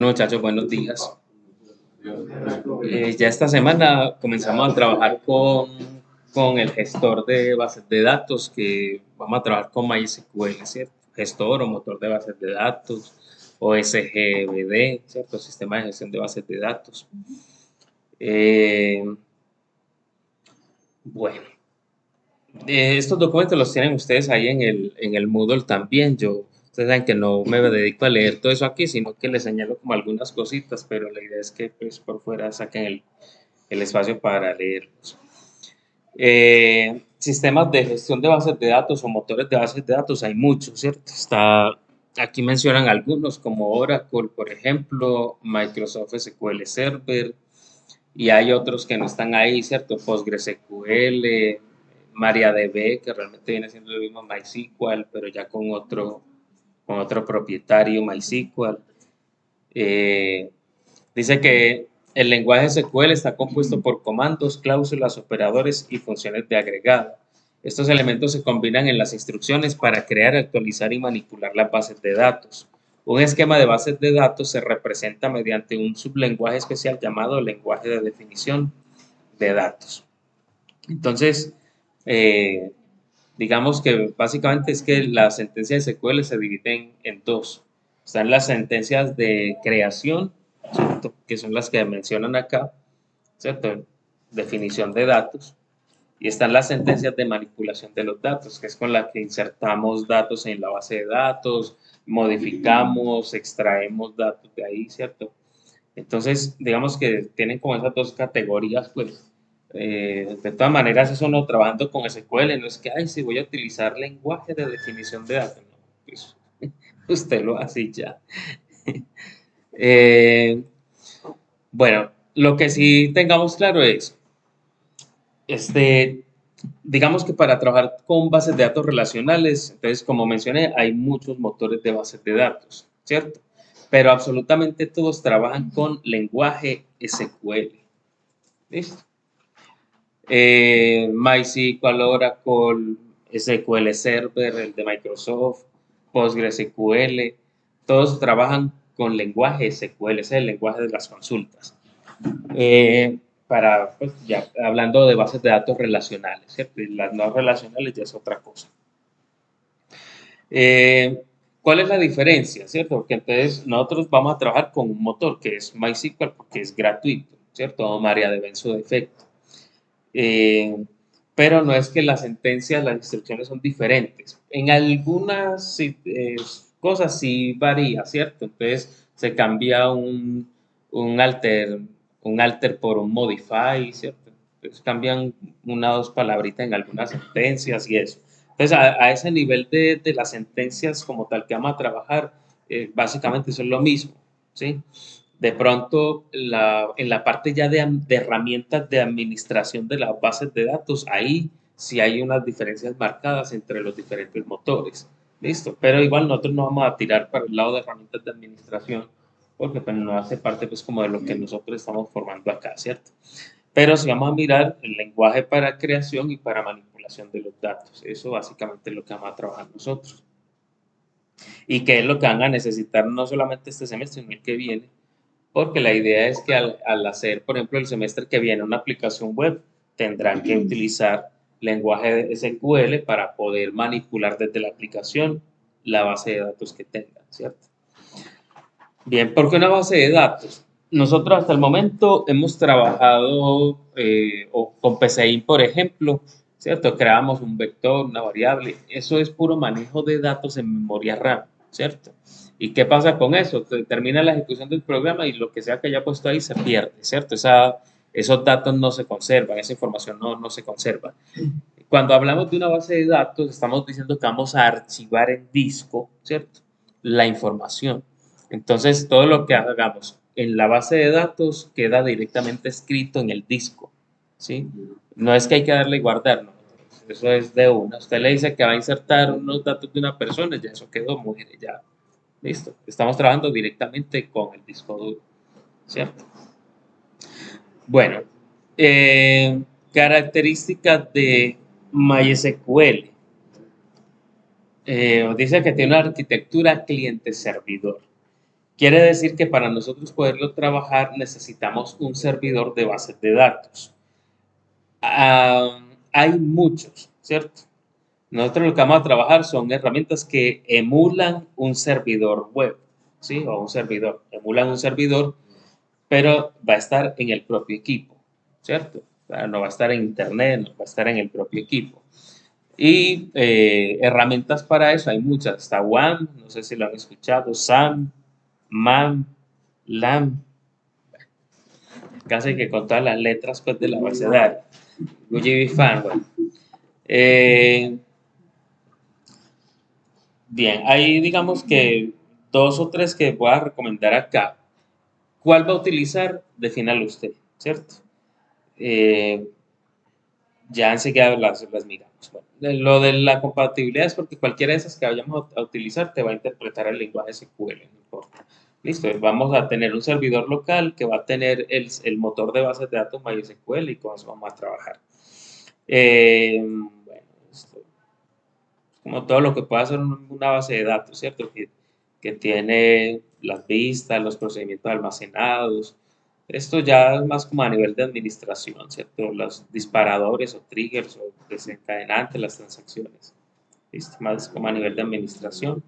Muchachos, buenos días. Ya esta semana comenzamos a trabajar con el gestor de bases de datos, que vamos a trabajar con MySQL, ¿cierto? Gestor o motor de bases de datos, o SGBD, ¿cierto? Sistema de gestión de bases de datos. Eh, bueno, estos documentos los tienen ustedes ahí en el Moodle también. Ustedes saben que no me dedico a leer todo eso aquí, sino que les señalo como algunas cositas, pero la idea es que pues, por fuera saquen el espacio para leerlos. Sistemas de gestión de bases de datos o motores de bases de datos hay muchos, ¿cierto? Aquí mencionan algunos como Oracle, por ejemplo, Microsoft SQL Server, y hay otros que no están ahí, ¿cierto? PostgreSQL, MariaDB, que realmente viene siendo el mismo MySQL, pero ya con otro propietario MySQL. Eh, Dice que el lenguaje SQL está compuesto por comandos, cláusulas, operadores y funciones de agregado. Estos elementos se combinan en las instrucciones para crear, actualizar y manipular las bases de datos. Un esquema de bases de datos se representa mediante un sublenguaje especial llamado lenguaje de definición de datos. Entonces, eh, digamos que básicamente es que las sentencias de SQL se dividen en dos. Están las sentencias de creación, ¿cierto? Que son las que mencionan acá, ¿cierto? Definición de datos. Y están las sentencias de manipulación de los datos, que es con la que insertamos datos en la base de datos, modificamos, extraemos datos de ahí, ¿cierto? Entonces, digamos que tienen como esas dos categorías, pues. De todas maneras, eso no trabajando con SQL, no es que, ay, si voy a utilizar lenguaje de definición de datos, no, pues, usted lo hace y ya. Eh, bueno, lo que sí tengamos claro es, este, digamos que para trabajar con bases de datos relacionales, entonces, como mencioné, hay muchos motores de bases de datos, ¿cierto? Pero absolutamente todos trabajan con lenguaje SQL. ¿Listo? MySQL, Oracle, SQL Server, el de Microsoft, PostgreSQL, todos trabajan con lenguaje SQL, ese es el lenguaje de las consultas. Pues, ya hablando de bases de datos relacionales, ¿cierto? Y las no relacionales ya es otra cosa. Eh, ¿Cuál es la diferencia, cierto? Porque entonces nosotros vamos a trabajar con un motor que es MySQL porque es gratuito, ¿cierto? O MariaDB en su defecto. Eh, pero no es que las sentencias, las instrucciones son diferentes. En algunas cosas sí varía, ¿cierto? Entonces se cambia un alter, un alter por un modify, ¿cierto? Entonces cambian una o dos palabritas en algunas sentencias y eso. Entonces a ese nivel de las sentencias como tal que vamos a trabajar, básicamente eso es lo mismo, ¿sí? De pronto, en la parte ya de herramientas de administración de las bases de datos, ahí sí hay unas diferencias marcadas entre los diferentes motores. Listo, pero igual nosotros no vamos a tirar para el lado de herramientas de administración porque pues, no hace parte pues como de lo que nosotros estamos formando acá, ¿cierto? Pero si vamos a mirar el lenguaje para creación y para manipulación de los datos, eso básicamente es lo que vamos a trabajar nosotros. Y que es lo que van a necesitar no solamente este semestre, sino el que viene, porque la idea es que al hacer, por ejemplo, el semestre que viene una aplicación web, tendrán que utilizar lenguaje de SQL para poder manipular desde la aplicación la base de datos que tengan, ¿cierto? Bien, ¿por qué una base de datos? Nosotros hasta el momento hemos trabajado con PCI, por ejemplo, ¿cierto? Creamos un vector, una variable. Eso es puro manejo de datos en memoria RAM, ¿cierto? ¿Y qué pasa con eso? Termina la ejecución del programa y lo que sea que haya puesto ahí se pierde, ¿cierto? Esos datos no se conservan, esa información no se conserva. Cuando hablamos de una base de datos, estamos diciendo que vamos a archivar en disco, ¿cierto? La información. Entonces, todo lo que hagamos en la base de datos queda directamente escrito en el disco, ¿sí? No es que hay que darle y guardar, no. Eso es de una. Usted le dice que va a insertar unos datos de una persona, ya eso quedó, muere, ya. Listo. Estamos trabajando directamente con el disco duro, ¿cierto? Bueno, características de MySQL. Dice que tiene una arquitectura cliente-servidor. Quiere decir que para nosotros poderlo trabajar necesitamos un servidor de bases de datos. Hay muchos, ¿cierto? Nosotros lo que vamos a trabajar son herramientas que emulan un servidor web, ¿sí? O un servidor, emulan un servidor, pero va a estar en el propio equipo, ¿cierto? O sea, no va a estar en internet, no va a estar en el propio equipo. Y herramientas para eso hay muchas. Está WAM, no sé si lo han escuchado, SAM, MAM, LAM, casi que con todas las letras pues, del abecedario. UGB Firewall. Eh, bien, hay digamos que dos o tres que voy a recomendar acá. ¿Cuál va a utilizar? Defínalo usted, ¿cierto? Eh, ya enseguida las miramos. Bueno, lo de la compatibilidad es porque cualquiera de esas que vayamos a utilizar te va a interpretar el lenguaje SQL, no importa. Listo, vamos a tener un servidor local que va a tener el motor de bases de datos MySQL y con eso vamos a trabajar. Bueno, esto, como todo lo que puede hacer una base de datos, ¿cierto? Que tiene las vistas, los procedimientos almacenados. Esto ya es más como a nivel de administración, ¿cierto? Los disparadores o triggers o desencadenantes, las transacciones. ¿Listo? Más como a nivel de administración.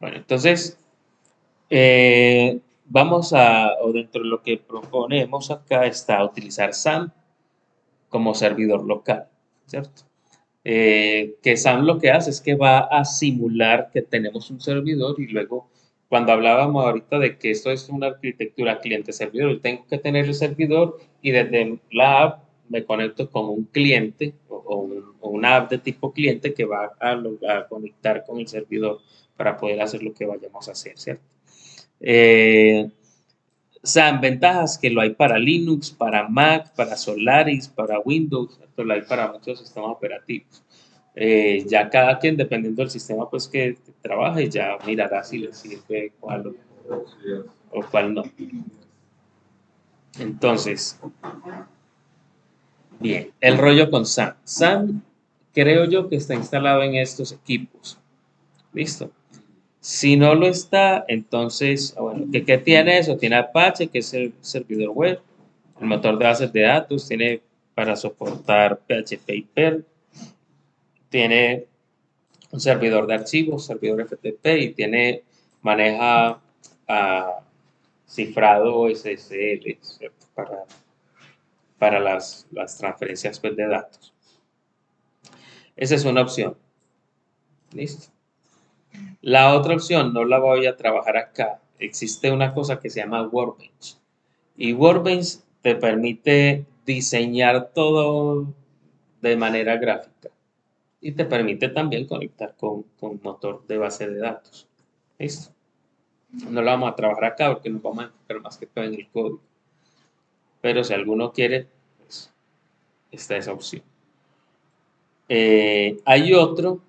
Bueno, entonces, o dentro de lo que proponemos acá está utilizar SAM como servidor local, ¿cierto? Que SAM lo que hace es que va a simular que tenemos un servidor y luego, cuando hablábamos ahorita de que esto es una arquitectura cliente-servidor, yo tengo que tener el servidor y desde la app me conecto con un cliente o una app de tipo cliente que va a conectar con el servidor para poder hacer lo que vayamos a hacer, ¿cierto? Eh, SAM, ventajas que lo hay para Linux, para Mac, para Solaris, para Windows, esto lo hay para muchos sistemas operativos. Ya cada quien, dependiendo del sistema pues que trabaje, ya mirará si le sirve cuál o cuál no. Entonces, bien, el rollo con SAM. SAM creo yo que está instalado en estos equipos. Listo. Si no lo está, entonces, bueno, ¿qué tiene eso? Tiene Apache, que es el servidor web, el motor de bases de datos, tiene para soportar PHP y PERL, tiene un servidor de archivos, servidor FTP y maneja cifrado SSL, ¿cierto? Para las transferencias pues, de datos. Esa es una opción. ¿Listo? La otra opción no la voy a trabajar acá. Existe una cosa que se llama Workbench. Y Workbench te permite diseñar todo de manera gráfica. Y te permite también conectar con motor de base de datos. ¿Listo? No lo vamos a trabajar acá porque nos vamos a enfocar más que todo en el código. Pero si alguno quiere, pues está esa opción. Hay otro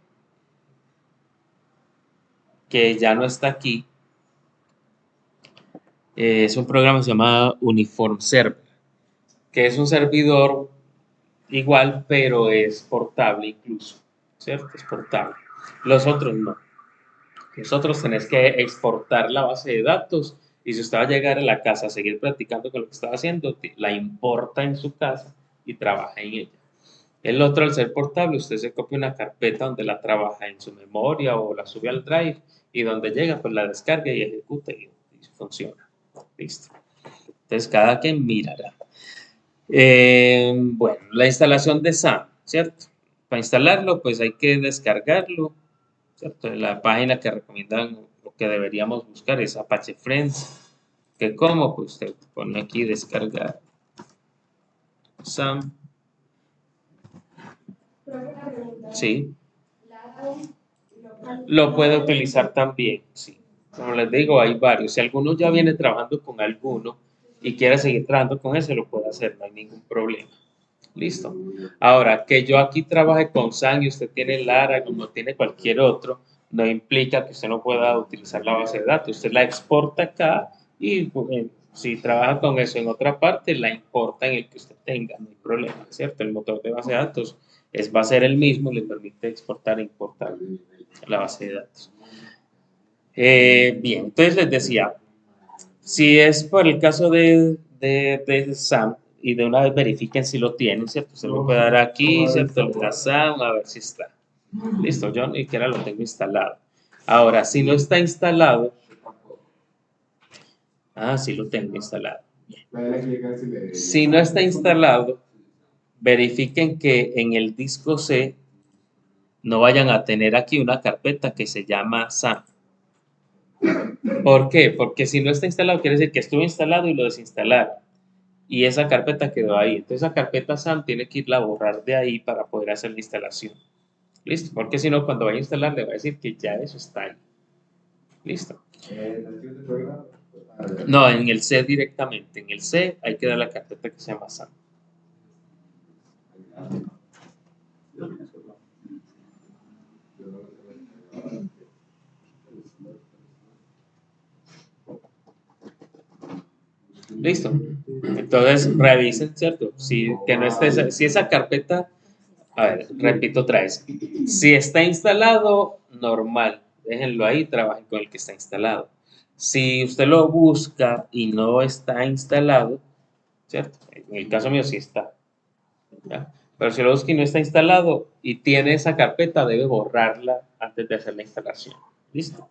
que ya no está aquí. Es un programa que se llama Uniform Server, que es un servidor igual, pero es portable incluso, ¿cierto? Es portable. Los otros no. Los otros tenés que exportar la base de datos y si usted va a llegar a la casa a seguir practicando con lo que estaba haciendo, la importa en su casa y trabaja en ella. El otro, al ser portable, usted se copia una carpeta donde la trabaja en su memoria o la sube al drive y donde llega, pues la descarga y ejecuta y funciona. Listo. Entonces, cada quien mirará. Bueno, la instalación de SAM, ¿cierto? Para instalarlo, pues hay que descargarlo, ¿cierto? La página que recomiendan o que deberíamos buscar es Apache Friends. ¿Que cómo? Pues usted pone aquí descargar SAM. Sí. Lo puede utilizar también, sí. Como les digo, hay varios. Si alguno ya viene trabajando con alguno y quiere seguir trabajando con ese, lo puede hacer, no hay ningún problema. Listo. Ahora, que yo aquí trabaje con SAM y usted tiene Lara como tiene cualquier otro, no implica que usted no pueda utilizar la base de datos. Usted la exporta acá y si trabaja con eso en otra parte, la importa en el que usted tenga, no hay problema, ¿cierto? El motor de base de datos va a ser el mismo, le permite exportar e importar la base de datos. Bien, entonces les decía, si es por el caso de SAM, y de una vez verifiquen si lo tienen, ¿cierto? Se lo puede dar aquí, ¿cierto? Le da SAM, a ver si está. Listo, yo ni siquiera lo tengo instalado. Ahora, si no está instalado, sí lo tengo instalado. Si no está instalado, verifiquen que en el disco C no vayan a tener aquí una carpeta que se llama SAM. ¿Por qué? Porque si no está instalado, quiere decir que estuvo instalado y lo desinstalaron. Y esa carpeta quedó ahí. Entonces, esa carpeta SAM tiene que irla a borrar de ahí para poder hacer la instalación. ¿Listo? Porque si no, cuando vaya a instalar, le va a decir que ya eso está ahí. ¿Listo? No, en el C directamente. En el C hay que dar la carpeta que se llama SAM. Listo. Entonces revisen, ¿cierto? Si, que no esté, si esa carpeta, a ver, repito otra vez. Si está instalado, normal. Déjenlo ahí, trabajen con el que está instalado. Si usted lo busca y no está instalado, ¿cierto? En el caso mío sí está. ¿Ya? Pero si lo busca y no está instalado y tiene esa carpeta, debe borrarla antes de hacer la instalación. ¿Listo?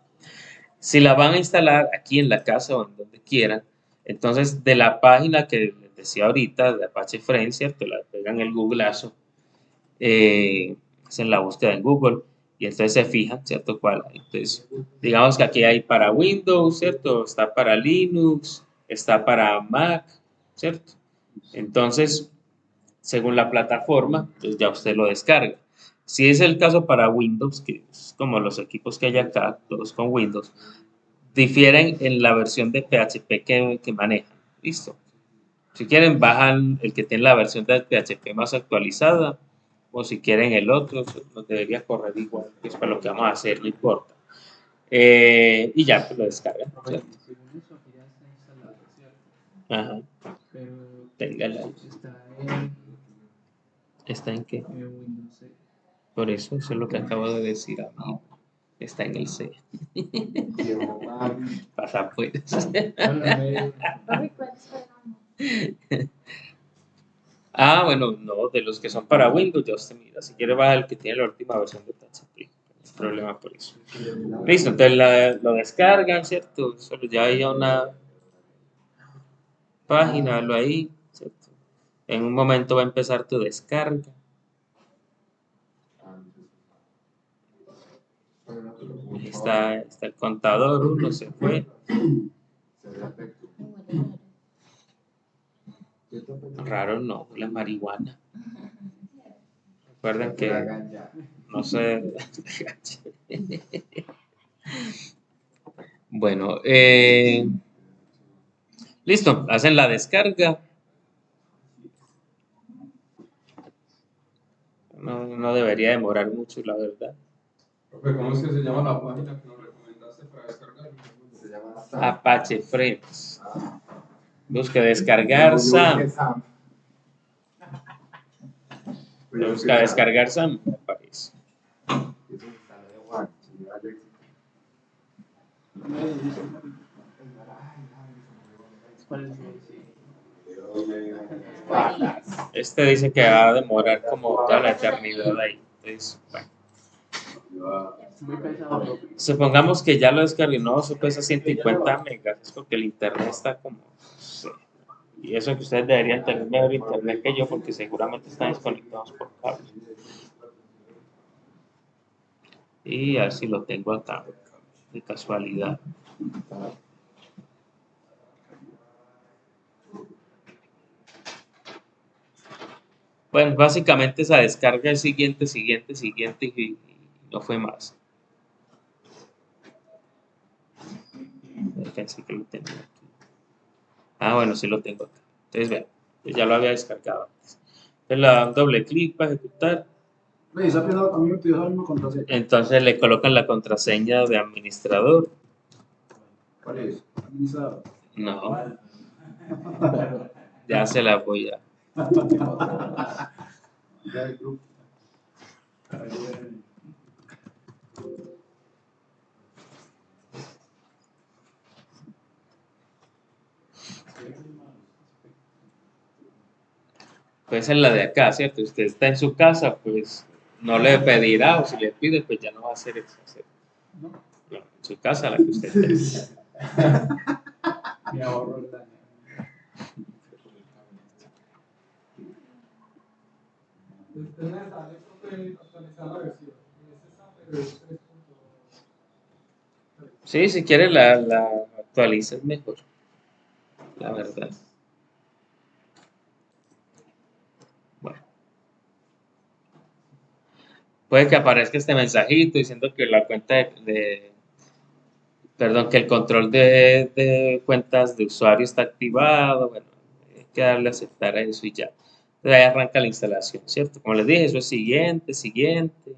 Si la van a instalar aquí en la casa o en donde quieran, entonces de la página que les decía ahorita, de Apache Friends, ¿cierto? La pegan el Googleazo, hacen la búsqueda en Google y entonces se fijan, ¿cierto? ¿Cuál hay? Entonces, digamos que aquí hay para Windows, ¿cierto? Está para Linux, está para Mac, ¿cierto? Entonces, según la plataforma, pues ya usted lo descarga. Si es el caso para Windows, que es como los equipos que hay acá, todos con Windows, difieren en la versión de PHP que manejan. Listo. Si quieren, bajan el que tiene la versión de PHP más actualizada, o si quieren el otro, nos debería correr igual, que es para lo que vamos a hacer, no importa. Y ya, pues lo descargan. ¿Cierto? Según eso, aquí ya está instalado, ¿cierto? Ajá. Pero Téngala ahí. ¿Está en qué? Windows C. Por eso es lo que acabo de decir a mí. Está en el C. Pasa pues. Bueno, no, de los que son para Windows, ya usted mira. Si quiere bajar el que tiene la última versión de PHP. No hay problema por eso. Listo, entonces lo descargan, ¿cierto? Solo ya hay una página, lo ahí, ¿cierto? En un momento va a empezar tu descarga. Está el contador, uno se fue. Raro no, la marihuana. Recuerden que no sé. Bueno, listo, hacen la descarga. No debería demorar mucho, la verdad. ¿Cómo es que se llama la página que nos recomendaste para descargar? Se llama Apache Friends. Busque descargar SAM. Busca descargar SAM, me parece. Este dice que va a demorar como toda la eternidad ahí. Entonces, bueno. Muy pesado. Supongamos que ya lo descargué, no, eso pesa 150 megas, es porque el internet está como, no sé. Y eso que ustedes deberían tener mejor internet que yo, porque seguramente están desconectados por cable. Y así lo tengo acá, de casualidad. Bueno, básicamente esa descarga es siguiente y no fue más. Pensé que lo tenía aquí. Bueno, sí lo tengo acá. Entonces, vean, ya lo había descargado antes. Entonces le dan doble clic para ejecutar. Entonces le colocan la contraseña de administrador. ¿Cuál es? Administrador. No. Ya se la voy a. puede ser la de acá, ¿cierto? Usted está en su casa, pues no le pedirá, o si le pide, pues ya no va a hacer eso. ¿No? No, en su casa, la que usted tenga. Me ahorro el daño. Desde me sale profe actualizar la versión. Es esa, pero es 3.3. Sí, si quiere la actualiza, es mejor, la verdad. Bueno, puede que aparezca este mensajito diciendo que la cuenta perdón, que el control de cuentas de usuario está activado. Bueno, hay que darle a aceptar a eso y ya. Entonces ahí arranca la instalación, ¿cierto? Como les dije, eso es siguiente, siguiente,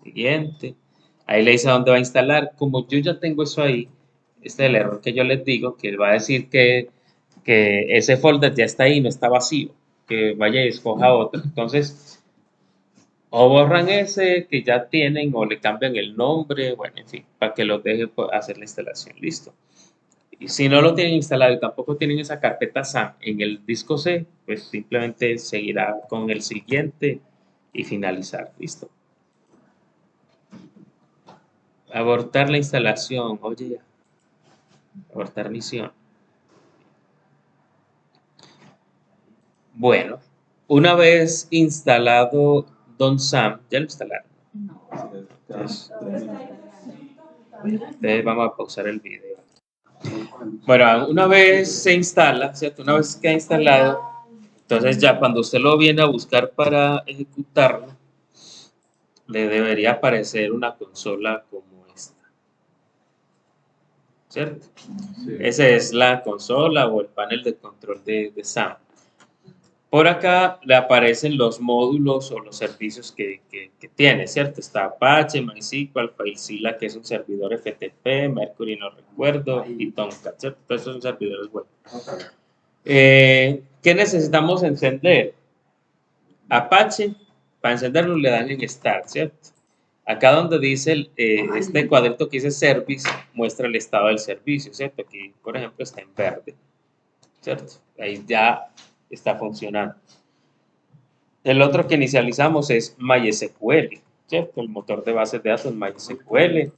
siguiente. Ahí le dice a dónde va a instalar. Como yo ya tengo eso ahí, este es el error que yo les digo, que va a decir que ese folder ya está ahí, no está vacío, que vaya y escoja otro. Entonces, o borran ese que ya tienen o le cambian el nombre, bueno, en fin, para que los deje hacer la instalación. Listo. Y si no lo tienen instalado y tampoco tienen esa carpeta SAM en el disco C, pues simplemente seguirá con el siguiente y finalizar. Listo. Abortar la instalación. Oye, ya. Abortar misión. Bueno, una vez instalado Don Sam, ya lo instalaron. Entonces, vamos a pausar el video. Bueno, una vez se instala, ¿cierto? Una vez que ha instalado, entonces ya cuando usted lo viene a buscar para ejecutarlo, le debería aparecer una consola como esta, ¿cierto? Sí. Esa es la consola o el panel de control de SAM. Por acá le aparecen los módulos o los servicios que tiene, ¿cierto? Está Apache, MySQL, FileZilla, que es un servidor FTP, Mercury, no recuerdo, y Tomcat, ¿cierto? Todos esos son servidores web. ¿Qué necesitamos encender? Apache, para encenderlo le dan en Start, ¿cierto? Acá donde dice este cuadrito que dice Service, muestra el estado del servicio, ¿cierto? Aquí, por ejemplo, está en verde, ¿cierto? Ahí ya está funcionando. El otro que inicializamos es MySQL, ¿cierto? El motor de bases de datos MySQL,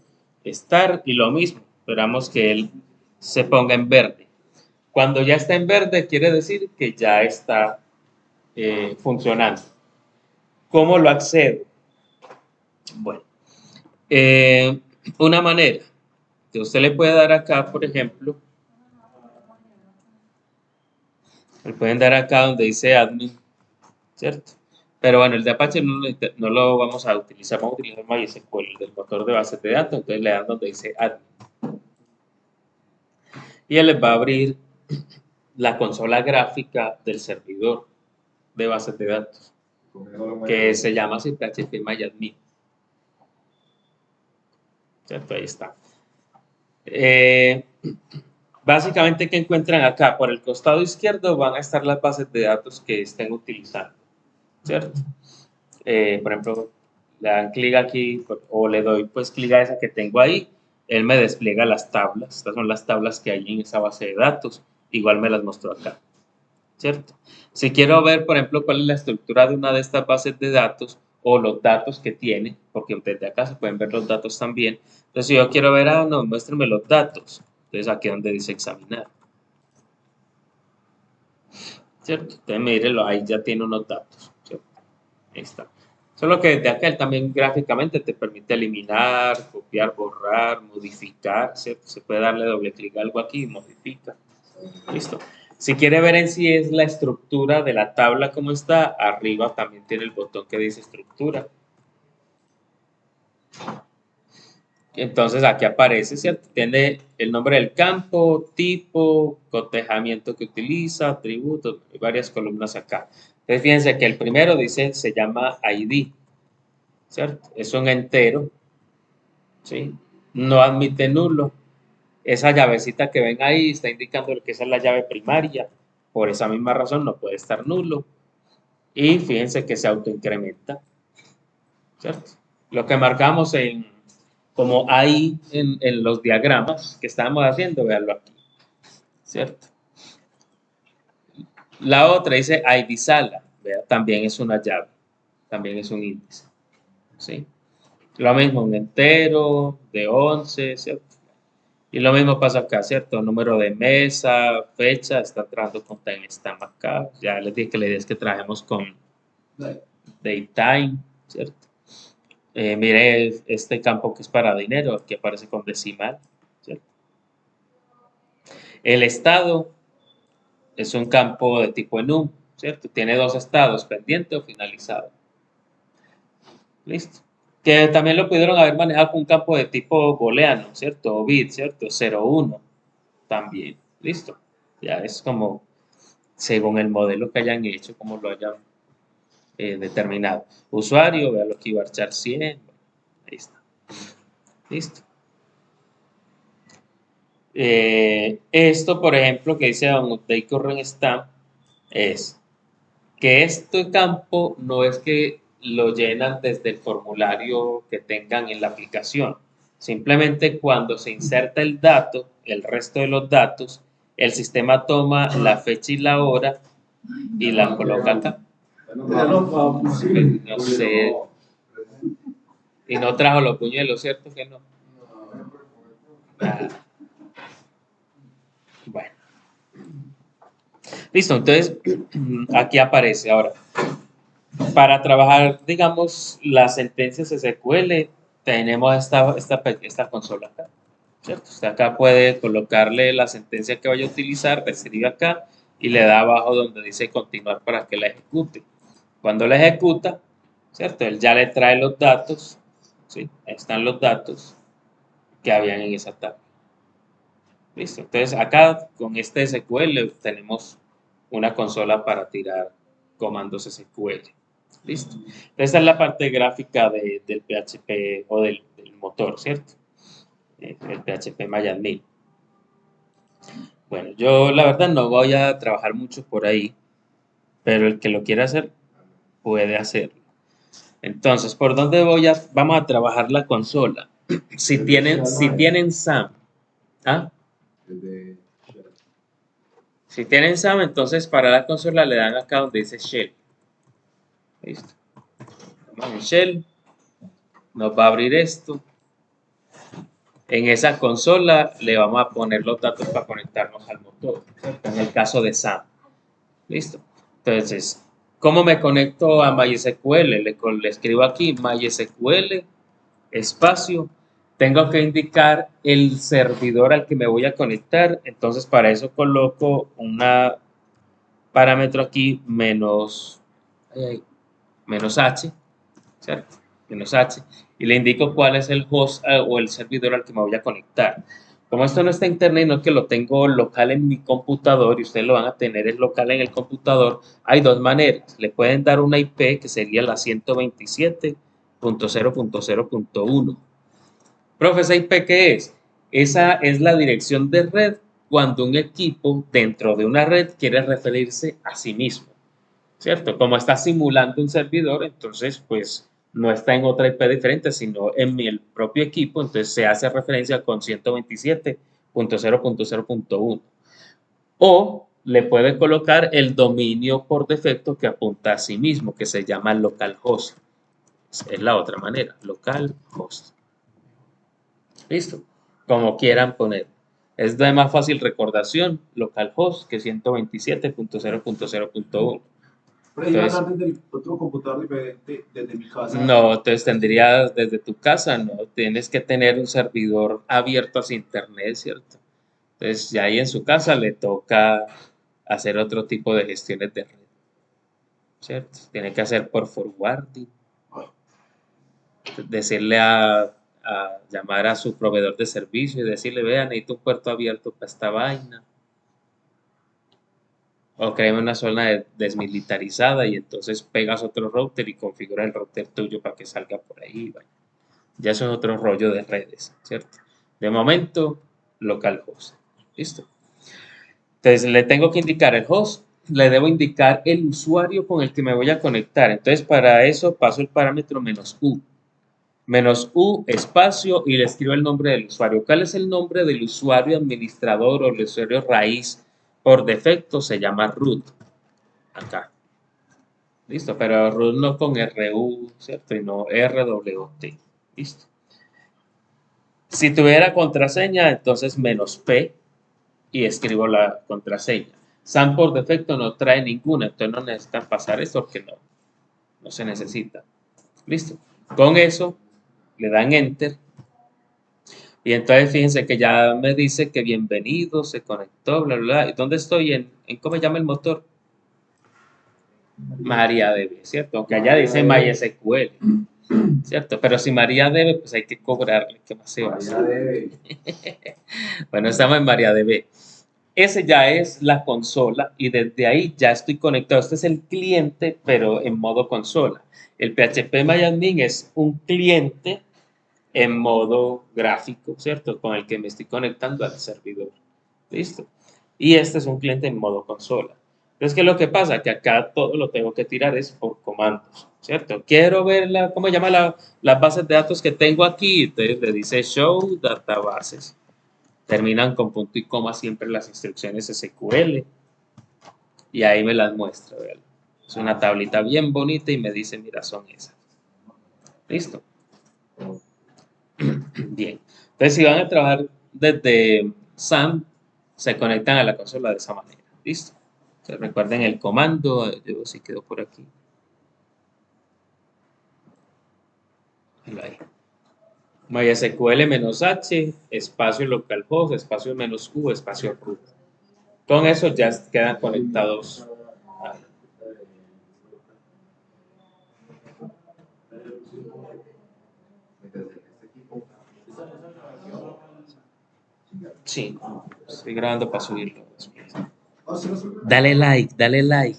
Start y lo mismo. Esperamos que él se ponga en verde. Cuando ya está en verde, quiere decir que ya está funcionando. ¿Cómo lo accedo? Bueno, una manera que usted le puede dar acá, por ejemplo, le pueden dar acá donde dice admin, ¿cierto? Pero bueno, el de Apache no lo vamos a utilizar, vamos a utilizar MySQL, el del motor de bases de datos, entonces le dan donde dice admin. Y él les va a abrir la consola gráfica del servidor de bases de datos, que se llama así PHP MyAdmin. ¿Cierto? Ahí está. Básicamente, ¿qué encuentran acá? Por el costado izquierdo van a estar las bases de datos que estén utilizando, ¿cierto? Por ejemplo, le dan clic aquí o le doy pues clic a esa que tengo ahí, él me despliega las tablas. Estas son las tablas que hay en esa base de datos. Igual me las mostró acá, ¿cierto? Si quiero ver, por ejemplo, cuál es la estructura de una de estas bases de datos o los datos que tiene, porque desde acá se pueden ver los datos también. Entonces, si yo quiero ver, no, muéstrame los datos. Entonces, aquí es donde dice examinar. ¿Cierto? Entonces, mírelo, ahí ya tiene unos datos, ¿cierto? Ahí está. Solo que desde acá él también gráficamente te permite eliminar, copiar, borrar, modificar, ¿cierto? Se puede darle doble clic a algo aquí y modifica. Listo. Si quiere ver en sí es la estructura de la tabla como está, arriba también tiene el botón que dice estructura. Entonces aquí aparece, ¿cierto? Tiene el nombre del campo, tipo, cotejamiento que utiliza, atributos, varias columnas acá. Entonces fíjense que el primero dice, se llama ID, ¿cierto? Es un entero, ¿sí? No admite nulo. Esa llavecita que ven ahí está indicando que esa es la llave primaria. Por esa misma razón no puede estar nulo. Y fíjense que se autoincrementa, ¿cierto? Lo que marcamos como ahí en los diagramas que estábamos haciendo, véanlo aquí, ¿cierto? La otra dice ID sala. ¿vea? También es una llave, también es un índice, ¿sí? Lo mismo un entero de 11, ¿cierto? Y lo mismo pasa acá, ¿cierto? Número de mesa, fecha, está entrando con timestamp acá. Ya les dije que la idea es que trabajemos con datetime, ¿cierto? Mire este campo que es para dinero, que aparece con decimal, ¿cierto? El estado es un campo de tipo enum, ¿cierto? Tiene dos estados, pendiente o finalizado. Listo. Que también lo pudieron haber manejado con un campo de tipo booleano, ¿cierto? O bit, ¿cierto? 0, 1 también. Listo. Ya es como según el modelo que hayan hecho, como lo hayan determinado. Usuario, vea lo que iba a echar 100. Ahí está. Listo. Esto, por ejemplo, que dice update current stamp, es que este campo no es que lo llenan desde el formulario que tengan en la aplicación. Simplemente cuando se inserta el dato, el resto de los datos, el sistema toma la fecha y la hora y la coloca acá. No sé. Y no trajo los puñuelos, ¿cierto que no? Ah, bueno. Listo, entonces aquí aparece ahora. Para trabajar, digamos, las sentencias SQL, tenemos esta consola acá, ¿cierto? Usted acá puede colocarle la sentencia que vaya a utilizar, escribe acá y le da abajo donde dice continuar para que la ejecute. Cuando la ejecuta, ¿cierto? Él ya le trae los datos, ¿sí? Ahí están los datos que habían en esa tabla. Listo. Entonces acá con este SQL tenemos una consola para tirar comandos SQL. Listo. Esta es la parte gráfica del PHP o del motor, ¿cierto? El PHP MyAdmin. Bueno, yo la verdad no voy a trabajar mucho por ahí, pero el que lo quiera hacer puede hacerlo. Entonces, ¿por dónde vamos a trabajar la consola? Si tienen SAM, ¿ah? Si tienen SAM, entonces para la consola le dan acá donde dice Shell. Listo. Vamos en Shell. Nos va a abrir esto. En esa consola le vamos a poner los datos para conectarnos al motor, ¿cierto? En el caso de SAM. Listo. Entonces, ¿cómo me conecto a MySQL? Le escribo aquí MySQL, espacio. Tengo que indicar el servidor al que me voy a conectar. Entonces, para eso coloco una parámetro aquí menos H, ¿cierto? Menos H, y le indico cuál es el host o el servidor al que me voy a conectar. Como esto no está en internet, no es que lo tengo local en mi computador y ustedes lo van a tener es local en el computador, hay dos maneras. Le pueden dar una IP que sería la 127.0.0.1. Profe, ¿esa IP qué es? Esa es la dirección de red cuando un equipo dentro de una red quiere referirse a sí mismo, ¿cierto? Como está simulando un servidor, entonces pues no está en otra IP diferente, sino en el propio equipo, entonces se hace referencia con 127.0.0.1. O le puede colocar el dominio por defecto que apunta a sí mismo, que se llama localhost. Es la otra manera, localhost. Listo, como quieran poner. Es de más fácil recordación, localhost, que 127.0.0.1. Pero yo acá desde otro computador diferente, desde mi casa. No, entonces tendrías desde tu casa, ¿no? Tienes que tener un servidor abierto hacia internet, ¿cierto? Entonces ya ahí en su casa le toca hacer otro tipo de gestiones de red, ¿cierto? Tiene que hacer por forwarding, decirle a llamar a su proveedor de servicio y decirle, vean, necesito un puerto abierto para esta vaina. O créeme una zona desmilitarizada y entonces pegas otro router y configuras el router tuyo para que salga por ahí. Bueno, ya eso es otro rollo de redes, ¿cierto? De momento, localhost. ¿Listo? Entonces le tengo que indicar el host, le debo indicar el usuario con el que me voy a conectar. Entonces para eso paso el parámetro -u. -u espacio y le escribo el nombre del usuario. ¿Cuál es el nombre del usuario administrador o el usuario raíz? Por defecto se llama root. Acá. Listo, pero root no con RU, ¿cierto? Y no RWT. Listo. Si tuviera contraseña, entonces menos P y escribo la contraseña. SAM por defecto no trae ninguna, entonces no necesitan pasar esto porque no se necesita. Listo. Con eso le dan enter y entonces fíjense que ya me dice que bienvenido, se conectó, bla, bla, bla. ¿Y dónde estoy? ¿En cómo se llama el motor? MariaDB, ¿cierto? Aunque allá dice MySQL, ¿cierto? Pero si MariaDB, pues hay que cobrarle, ¿qué más se va a hacer? Bueno, estamos en MariaDB. Ese ya es la consola y desde ahí ya estoy conectado. Este es el cliente, pero en modo consola. El PHP es un cliente en modo gráfico, ¿cierto? Con el que me estoy conectando al servidor. ¿Listo? Y este es un cliente en modo consola. Entonces, ¿qué es lo que pasa? Que acá todo lo tengo que tirar es por comandos, ¿cierto? Quiero ver ¿cómo se llama las bases de datos que tengo aquí? Entonces le dice show databases. Terminan con punto y coma siempre las instrucciones SQL y ahí me las muestra. ¿Verdad? Es una tablita bien bonita y me dice, mira, son esas. ¿Listo? Bien. Entonces, si van a trabajar desde SAM, se conectan a la consola de esa manera. ¿Listo? Entonces, recuerden el comando, yo sí quedo por aquí. Ahí. MySQL-H, espacio localhost, espacio -U, espacio root. Con eso ya quedan conectados. Sí, estoy grabando para subirlo después. Dale like, dale like.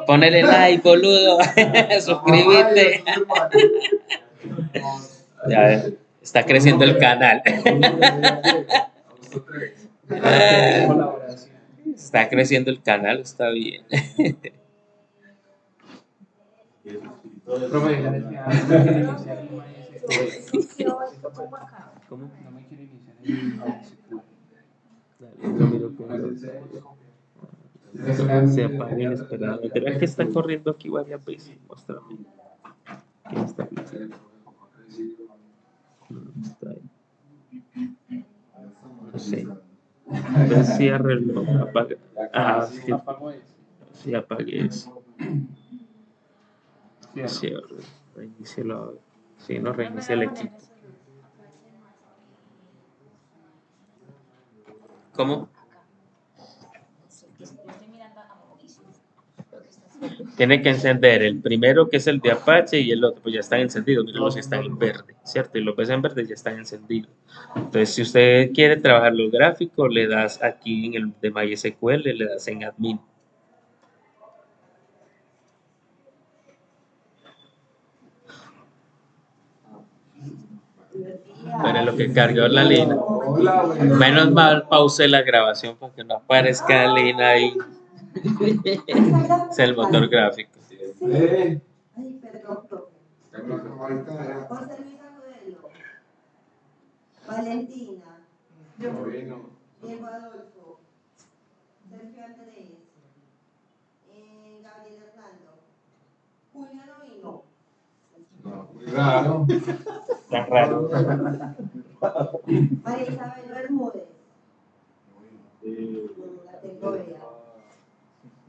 Ponele like, boludo. Suscríbete. Ya está creciendo el canal. Está creciendo el canal, está bien. Profe, ya decía, no me quiere iniciar en MySQL. ¿Cómo? No me quiere iniciar en MySQL. Yo miro que se apague inesperadamente. Es que está corriendo aquí varias veces. Muéstrame. ¿Quién está aquí? Está ahí. No sé. Entonces cierre el apaga. Ah, sí, sí apague eso. Cierre. Reinícielo. Sí, no reinicia el equipo. ¿Cómo? Tiene que encender el primero que es el de Apache y el otro, pues ya están encendidos, miren los que están en verde, ¿cierto? Y los ves en verde ya están encendidos. Entonces, si usted quiere trabajar los gráficos, le das aquí en el de MySQL, le das en Admin. Pero lo que cargó la línea. Menos mal pausé la grabación para que no aparezca Lina ahí. Es el motor gráfico. Ay, perdón, profe. José Luis Agudelo, Valentina, Diego Adolfo, Sergio Andrés, Gabriel Hernando, Julio no vino. Muy raro. Tan raro. María Isabel Bermúdez, la tengo vea.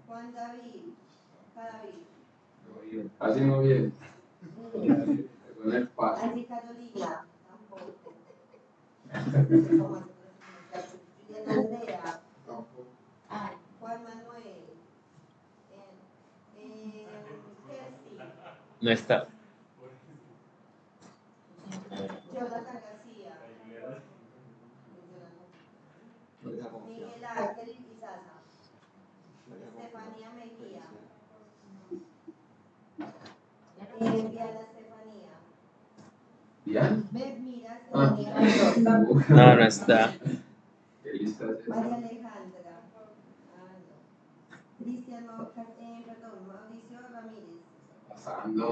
Juan David, Cadavid. Así no viene. Con el paso. Angie Carolina, tampoco. Juliana Andrea, Juan Manuel, Kersti, No está. Jonathan García, Miguel Ángel Izaza, Estefanía Mejía, Diana Estefanía. ¿Ya? Mira, Estefanía. No está. María Alejandra. No. Cristiano, perdón, Mauricio Ramírez. Pasando.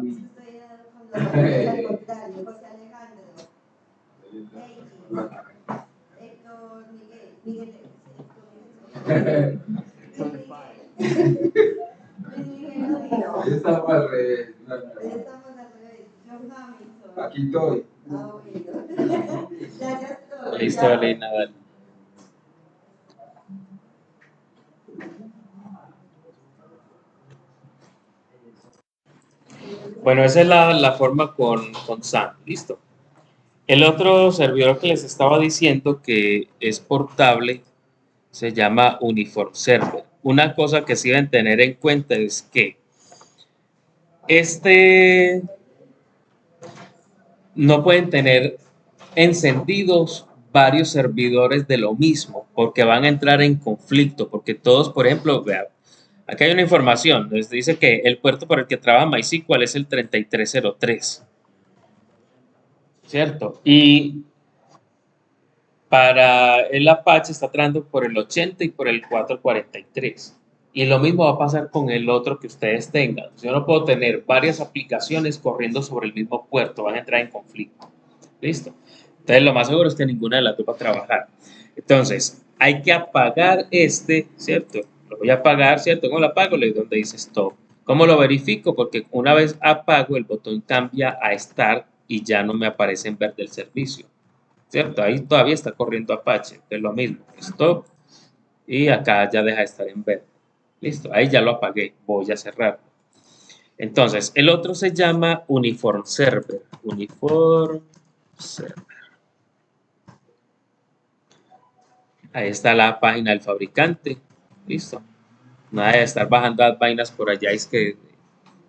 Estoy con los nombres al contrario. José Alejandro. Héctor Miguel. Hoy Estamos al revés. estamos al revés. John Hamilton. Aquí estoy. Ah, bueno. Ya estoy. Listo, Elena, dale. Bueno, esa es la forma con SAM. Listo. El otro servidor que les estaba diciendo que es portable se llama Uniform Server. Una cosa que sí deben tener en cuenta es que este no pueden tener encendidos varios servidores de lo mismo porque van a entrar en conflicto, porque todos, por ejemplo, vean, aquí hay una información, les dice que el puerto por el que trabaja MySQL es el 3303, ¿cierto? Y para el Apache está entrando por el 80 y por el 443. Y lo mismo va a pasar con el otro que ustedes tengan. Yo no puedo tener varias aplicaciones corriendo sobre el mismo puerto, van a entrar en conflicto. ¿Listo? Entonces lo más seguro es que ninguna de las dos va a trabajar. Entonces, hay que apagar este, ¿cierto? Lo voy a apagar, ¿cierto? ¿Cómo lo apago? Le doy donde dice stop. ¿Cómo lo verifico? Porque una vez apago, el botón cambia a start y ya no me aparece en verde el servicio. ¿Cierto? Ahí todavía está corriendo Apache, es lo mismo, stop, y acá ya deja de estar en verde. Listo, ahí ya lo apagué, voy a cerrar. Entonces, el otro se llama Uniform Server. Uniform Server. Ahí está la página del fabricante. Listo. Nada de estar bajando las vainas por allá, es que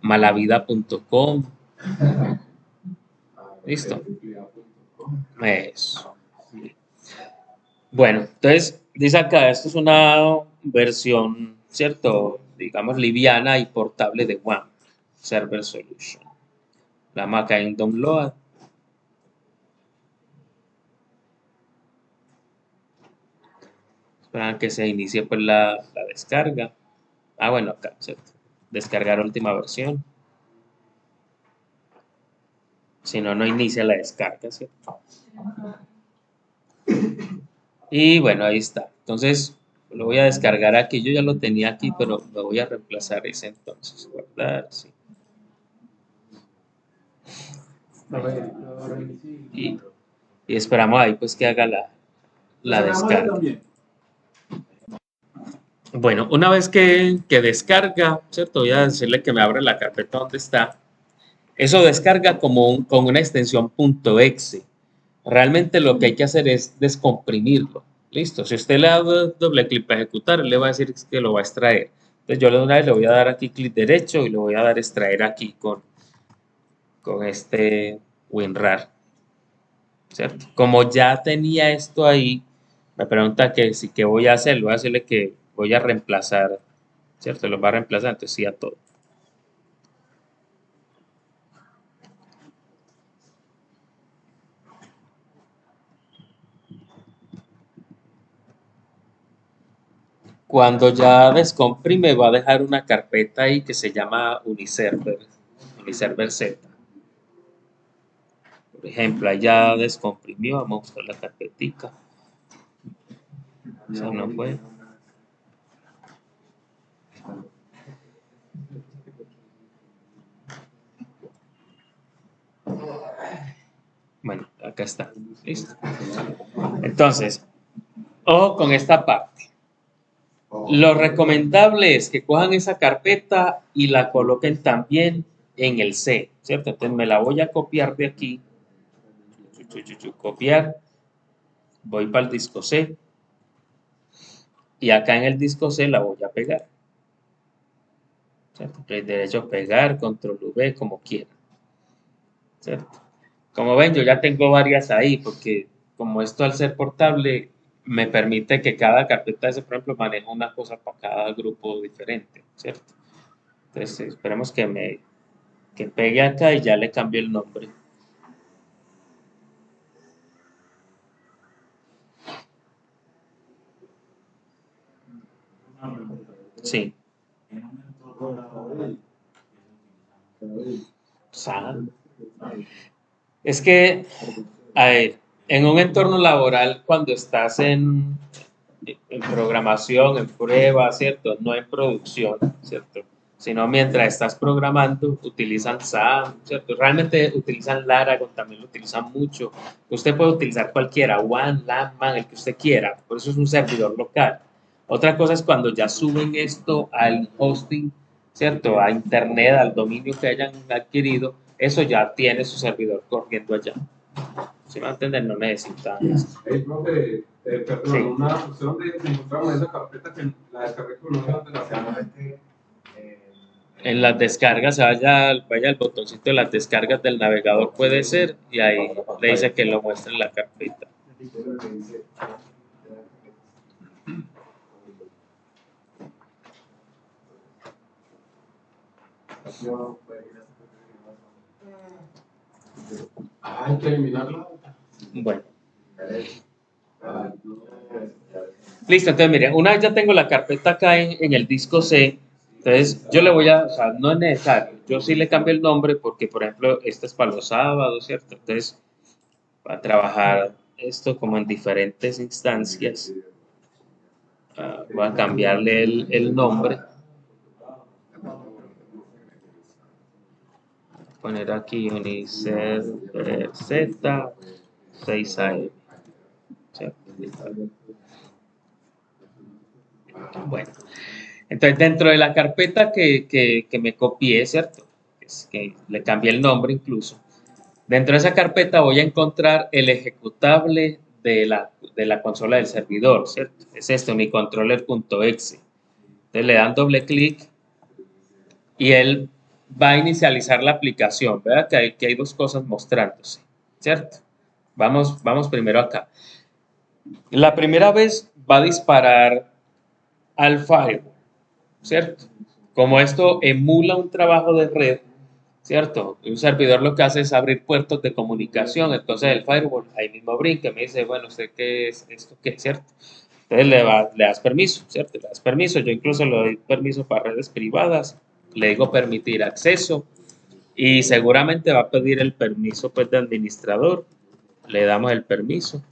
malavida.com. Listo. Eso. Bueno, entonces dice acá, esto es una versión, ¿cierto? Digamos liviana y portable de WAM, Server Solution. La marca en download. Esperan que se inicie pues la descarga. Ah, bueno, acá, ¿cierto? Descargar última versión. Si no, no inicia la descarga, ¿cierto? Y bueno, ahí está. Entonces, lo voy a descargar aquí. Yo ya lo tenía aquí, pero lo voy a reemplazar ese entonces. Guardar, sí. Y, y esperamos ahí pues que haga la descarga. Bueno, una vez que descarga, ¿cierto? Voy a decirle que me abre la carpeta donde está. Eso descarga con una extensión .exe. Realmente lo que hay que hacer es descomprimirlo. Listo. Si usted le da doble clic para ejecutar, él le va a decir que lo va a extraer. Entonces yo de una vez le voy a dar aquí clic derecho y le voy a dar extraer aquí con este WinRAR. ¿Cierto? Como ya tenía esto ahí, me pregunta que si qué voy a hacer, voy a decirle que voy a reemplazar, ¿cierto? Lo va a reemplazar, entonces sí a todo. Cuando ya descomprime va a dejar una carpeta ahí que se llama Uniserver Z. Por ejemplo, ahí ya descomprimió, vamos a buscar la carpetica. Eso no fue. Bueno, acá está. Listo. Entonces, ojo con esta parte. Lo recomendable es que cojan esa carpeta y la coloquen también en el C, ¿cierto? Entonces me la voy a copiar de aquí. Copiar. Voy para el disco C. Y acá en el disco C la voy a pegar. ¿Cierto? Clic derecho pegar, control V, como quieran. ¿Cierto? Como ven, yo ya tengo varias ahí, porque como esto al ser portable, me permite que cada carpeta, ese, por ejemplo, maneje una cosa para cada grupo diferente, ¿cierto? Entonces, esperemos que pegue acá y ya le cambie el nombre. Sí. SAN. Es que, a ver, en un entorno laboral, cuando estás en programación, en prueba, ¿cierto? No en producción, ¿cierto? Sino mientras estás programando, utilizan SAM, ¿cierto? Realmente utilizan Laragon, también lo utilizan mucho. Usted puede utilizar cualquiera, WAN, LAN, MAN, el que usted quiera, por eso es un servidor local. Otra cosa es cuando ya suben esto al hosting, ¿cierto? A internet, al dominio que hayan adquirido, eso ya tiene su servidor corriendo allá. Si me va a entender, no necesitan esto. Hey, profe, perdón, Sí. una opción de encontramos esa carpeta que la descargué con una de la semana. En las descargas, vaya al botoncito de las descargas del navegador, puede ser, y ahí le dice que lo muestre en la carpeta. Hay que eliminarla. Bueno, listo. Entonces, mire, una vez ya tengo la carpeta acá en el disco C, entonces yo le voy a, o sea, no es necesario, yo sí le cambio el nombre porque, por ejemplo, este es para los sábados, ¿cierto? Entonces, va a trabajar esto como en diferentes instancias. Voy a cambiarle el nombre. Poner aquí Unicer Z 6AM. ¿Cierto? Bueno, entonces dentro de la carpeta que me copié, ¿cierto? Es que le cambié el nombre incluso. Dentro de esa carpeta voy a encontrar el ejecutable de la consola del servidor, ¿cierto? Es este, unicontroller.exe. Entonces le dan doble clic y él va a inicializar la aplicación. Vea que hay dos cosas mostrándose, ¿cierto? Vamos primero acá. La primera vez va a disparar al firewall, ¿cierto? Como esto emula un trabajo de red, ¿cierto? Un servidor lo que hace es abrir puertos de comunicación, entonces el firewall ahí mismo brinca y me dice, bueno, ¿usted qué es esto? ¿Qué es cierto? Entonces le das permiso, ¿cierto? Le das permiso, yo incluso le doy permiso para redes privadas, le digo permitir acceso y seguramente va a pedir el permiso pues de administrador, le damos el permiso.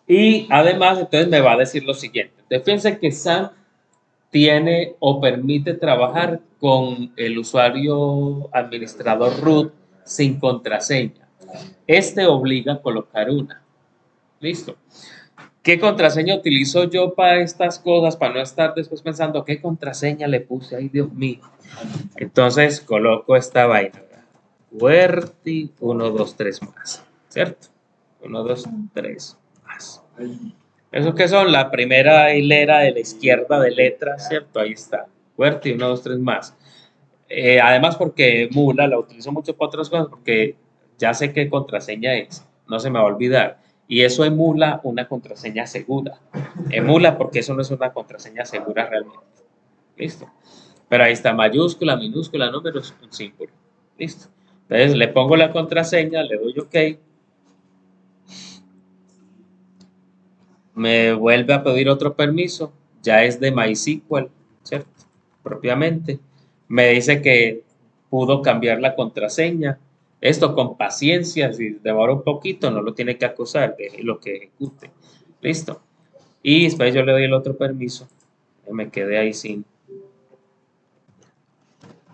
Y además, entonces me va a decir lo siguiente. Fíjense que SAM tiene o permite trabajar con el usuario administrador root sin contraseña. Este obliga a colocar una. Listo. ¿Qué contraseña utilizo yo para estas cosas? Para no estar después pensando, ¿qué contraseña le puse? Ay, Dios mío. Entonces coloco esta vaina. QWERTY 1, 2, 3 más. ¿Cierto? 1, 2, 3 más. ¿Eso qué son? La primera hilera de la izquierda de letras, ¿cierto? Ahí está. QWERTY 1, 2, 3 más. Además porque emula, la utilizo mucho para otras cosas porque ya sé qué contraseña es. No se me va a olvidar. Y eso emula una contraseña segura. Emula porque eso no es una contraseña segura realmente. Listo. Pero ahí está mayúscula, minúscula, números, un símbolo. Listo. Entonces le pongo la contraseña, le doy OK. Me vuelve a pedir otro permiso. Ya es de MySQL, ¿cierto? Propiamente. Me dice que pudo cambiar la contraseña. Esto con paciencia, si demora un poquito, no lo tiene que acusar, deje lo que ejecute. Listo. Y después yo le doy el otro permiso. Me quedé ahí sin.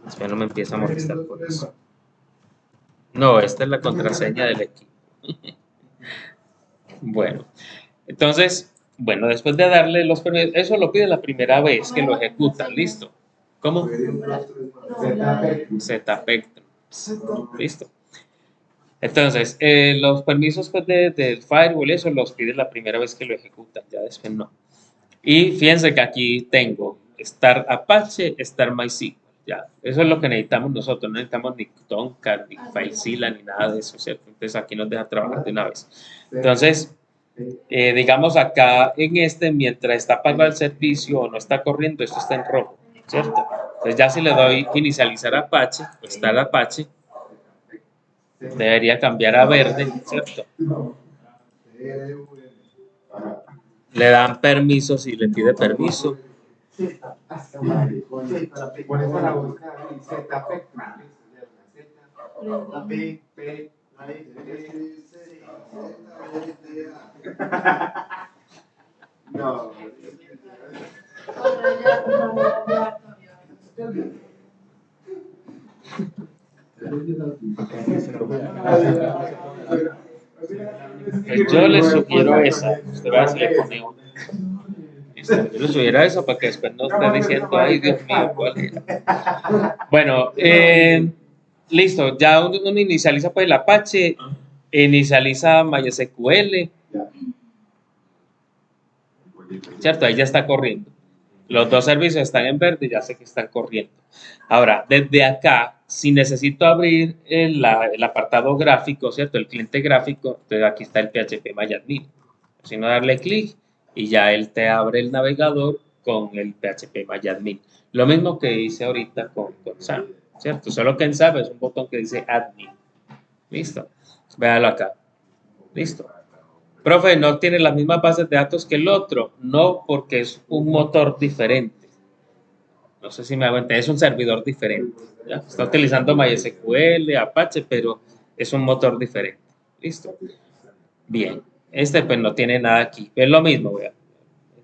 Después no me empieza a molestar por eso. No, esta es la contraseña del equipo. Bueno, entonces, bueno, después de darle los permisos, eso lo pide la primera vez que lo ejecutan. Listo. ¿Cómo? Zpectrum. Listo. Entonces, los permisos pues, del firewall, eso los pide la primera vez que lo ejecutan, ya después no. Y fíjense que aquí tengo Star Apache, Star MySQL, ya. Eso es lo que necesitamos nosotros, no necesitamos ni Tomcat, ni FileZilla, ni nada de eso, ¿cierto? Entonces aquí nos deja trabajar de una vez. Entonces, digamos acá en este, mientras está pagado el servicio o no está corriendo, esto está en rojo, ¿cierto? Entonces ya si le doy inicializar Apache, o Star Apache, debería cambiar a verde, ¿cierto? Le dan permiso si le pide permiso. No. Pues yo les sugiero esa. Usted va a si le pone una. Listo, yo les sugiero esa para que después no esté diciendo, ay Dios mío, ¿cuál era? Bueno, listo, ya uno inicializa pues el Apache, inicializa MySQL, ¿cierto? Ahí ya está corriendo. Los dos servicios están en verde, ya sé que están corriendo. Ahora, desde acá, si necesito abrir el apartado gráfico, ¿cierto? El cliente gráfico, entonces aquí está el PHP-MyAdmin. Si no, darle clic y ya él te abre el navegador con el PHP-MyAdmin. Lo mismo que hice ahorita con SAP, ¿cierto? Solo que en SAP es un botón que dice Admin. Listo. Véalo acá. Listo. Profe, ¿no tiene las mismas bases de datos que el otro? No, porque es un motor diferente. No sé si me hago entender, es un servidor diferente. ¿Ya? Está utilizando MySQL, Apache, pero es un motor diferente. ¿Listo? Bien. Este pues no tiene nada aquí. Es lo mismo, vean.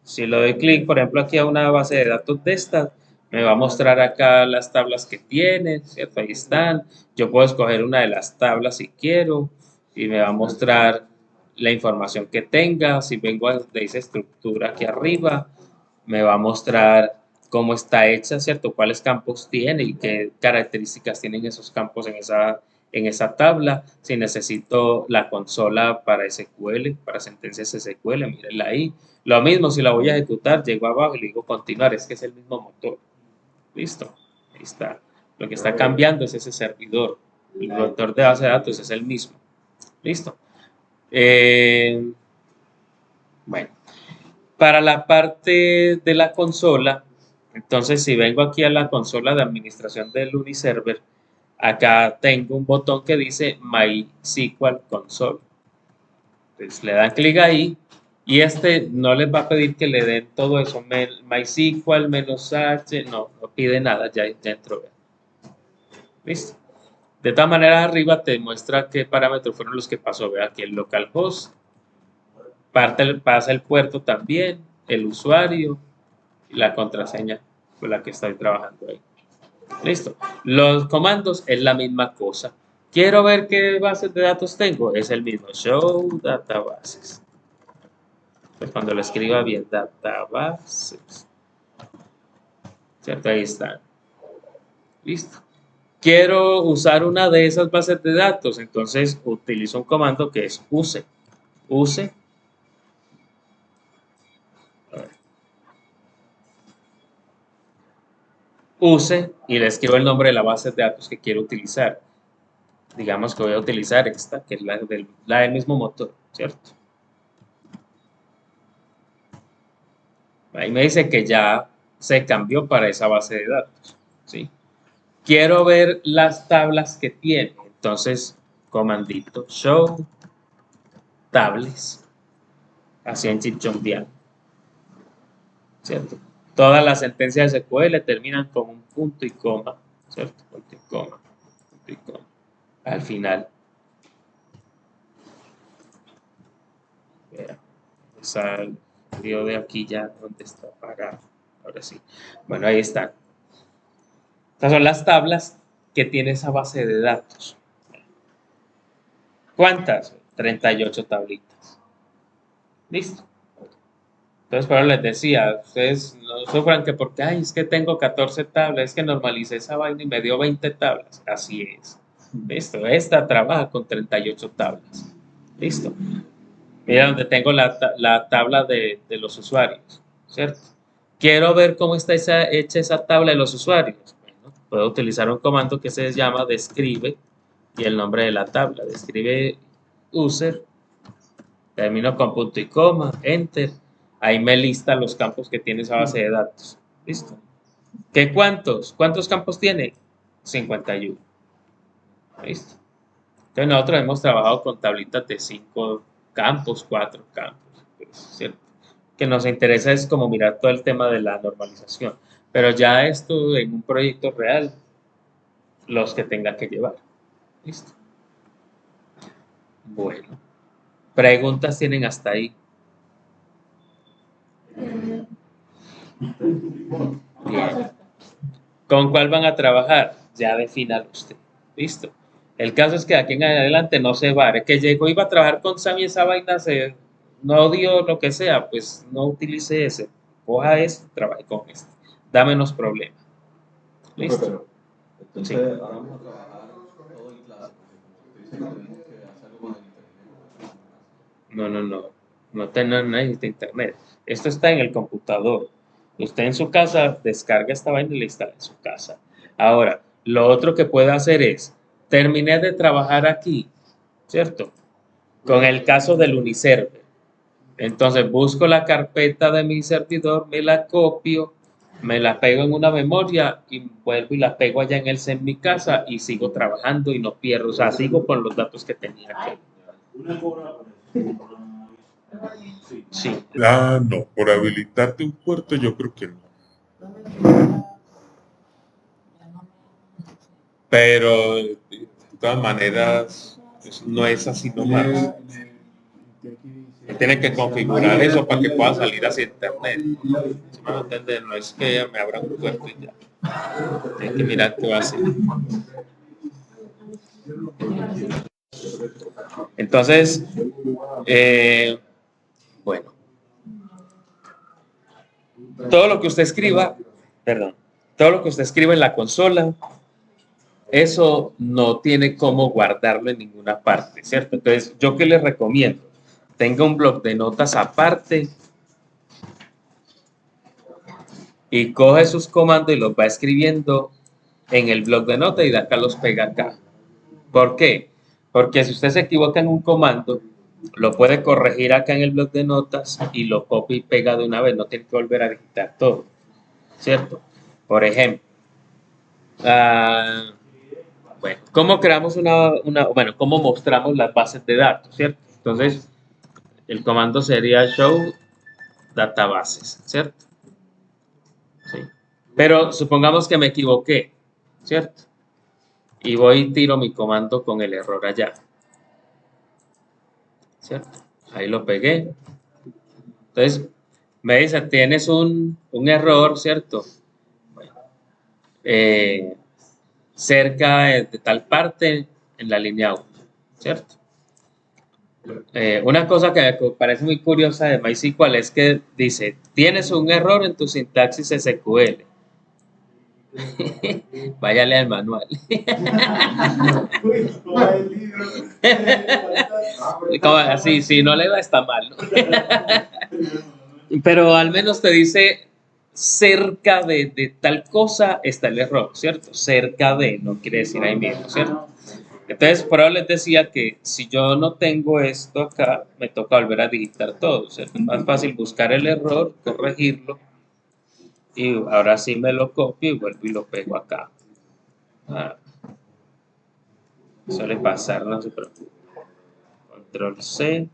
Si le doy clic, por ejemplo, aquí a una base de datos de estas, me va a mostrar acá las tablas que tiene, ¿cierto? Ahí están. Yo puedo escoger una de las tablas si quiero y me va a mostrar la información que tenga. Si vengo a donde dice estructura aquí arriba, me va a mostrar cómo está hecha, ¿cierto? Cuáles campos tiene y qué características tienen esos campos en esa tabla. Si necesito la consola para SQL, para sentencias SQL, mírenla ahí. Lo mismo, si la voy a ejecutar, llego abajo y le digo continuar, es que es el mismo motor. Listo, ahí está. Lo que está cambiando es ese servidor. El motor de base de datos es el mismo. Listo. Bueno, para la parte de la consola, entonces si vengo aquí a la consola de administración del Uniserver, acá tengo un botón que dice MySQL Console. Entonces le dan clic ahí y este no les va a pedir que le den todo eso, MySQL, -h, no pide nada, ya entró. Listo. De todas maneras, arriba te muestra qué parámetros fueron los que pasó. Ve aquí el localhost, pasa el puerto también, el usuario y la contraseña con la que estoy trabajando ahí. Listo. Los comandos es la misma cosa. Quiero ver qué bases de datos tengo. Es el mismo. Show databases. Pues cuando lo escriba bien, databases. ¿Cierto? Ahí están. Listo. Quiero usar una de esas bases de datos. Entonces utilizo un comando que es use. Use. A ver. Use y le escribo el nombre de la base de datos que quiero utilizar. Digamos que voy a utilizar esta, que es la del mismo motor, ¿cierto? Ahí me dice que ya se cambió para esa base de datos, ¿sí? Quiero ver las tablas que tiene, entonces comandito show tables, así en chipchombiano, ¿cierto? Todas las sentencias de SQL terminan con un punto y coma, ¿cierto? Punto y coma, punto y coma, al final. Vea, salió de aquí ya donde está parado. Ahora sí. Bueno, ahí están. Estas son las tablas que tiene esa base de datos. ¿Cuántas? 38 tablitas. Listo. Entonces, pero les decía, ustedes no sufran que porque, ay, es que tengo 14 tablas, es que normalicé esa vaina y me dio 20 tablas. Así es. Listo. Esta trabaja con 38 tablas. Listo. Mira donde tengo la tabla de los usuarios, ¿cierto? Quiero ver cómo está hecha esa tabla de los usuarios. Bueno, puedo utilizar un comando que se llama describe y el nombre de la tabla. Describe user, termino con punto y coma, enter. Ahí me lista los campos que tiene esa base de datos. ¿Listo? ¿Qué cuántos? ¿Cuántos campos tiene? 51. ¿Listo? Entonces nosotros hemos trabajado con tablitas de 5 campos, 4 campos, pues, ¿cierto? Que nos interesa es como mirar todo el tema de la normalización, pero ya esto en un proyecto real, los que tenga que llevar. ¿Listo? Bueno, preguntas tienen hasta ahí. Bien. ¿Con cuál van a trabajar? Ya defínalo usted. Listo. El caso es que aquí en adelante no se va. Es que llegó, iba a trabajar con Sam y esa vaina se no dio lo que sea, pues no utilice ese. Coja este, trabaje con este. Da menos problema. Listo. Entonces, Sí. ahora vamos a trabajar todo en clase, porque como usted dice que tenemos que hacer algo con el internet. No. No necesita internet. Esto está en el computador. Usted en su casa descarga esta vaina y la instala en su casa. Ahora, lo otro que puede hacer es, terminé de trabajar aquí, ¿cierto? Con el caso del Uniserver. Entonces busco la carpeta de mi servidor, me la copio, me la pego en una memoria y vuelvo y la pego allá en mi casa y sigo trabajando y no pierdo. O sea, sigo con los datos que tenía aquí. Una cobra por eso. Sí. Sí. Ah, no, por habilitarte un puerto yo creo que no. Pero de todas maneras no es así nomás. Tiene que configurar eso para que pueda salir hacia internet. Si me va a entender, no es que ella me abra un puerto y ya. Tiene que mirar qué va a hacer. Entonces, bueno, todo lo que usted escriba, todo lo que usted escriba en la consola, eso no tiene cómo guardarlo en ninguna parte, ¿cierto? Entonces, ¿yo qué les recomiendo? Tenga un bloc de notas aparte y coge sus comandos y los va escribiendo en el bloc de notas y de acá los pega acá. ¿Por qué? Porque si usted se equivoca en un comando, lo puede corregir acá en el bloc de notas y lo copia y pega de una vez, no tiene que volver a digitar todo, ¿cierto? Por ejemplo, bueno, ¿cómo creamos bueno, cómo mostramos las bases de datos, ¿cierto? Entonces, el comando sería show databases, ¿cierto? Sí. Pero supongamos que me equivoqué, ¿cierto? Y voy y tiro mi comando con el error allá, ¿cierto? Ahí lo pegué. Entonces, me dice, tienes un error, ¿cierto? Bueno, cerca de tal parte en la línea 1, ¿cierto? Una cosa que me parece muy curiosa de MySQL es que dice, tienes un error en tu sintaxis SQL. Váyale al manual. Como así, si no le va está mal, ¿no? Pero al menos te dice cerca de tal cosa está el error, ¿cierto? Cerca de, no quiere decir ahí mismo, ¿cierto? Entonces, por ahora les decía que si yo no tengo esto acá, me toca volver a digitar todo, ¿cierto? Es más fácil buscar el error, corregirlo, y ahora sí me lo copio y vuelvo y lo pego acá. Suele pasar, no se preocupe. Control C. Ahí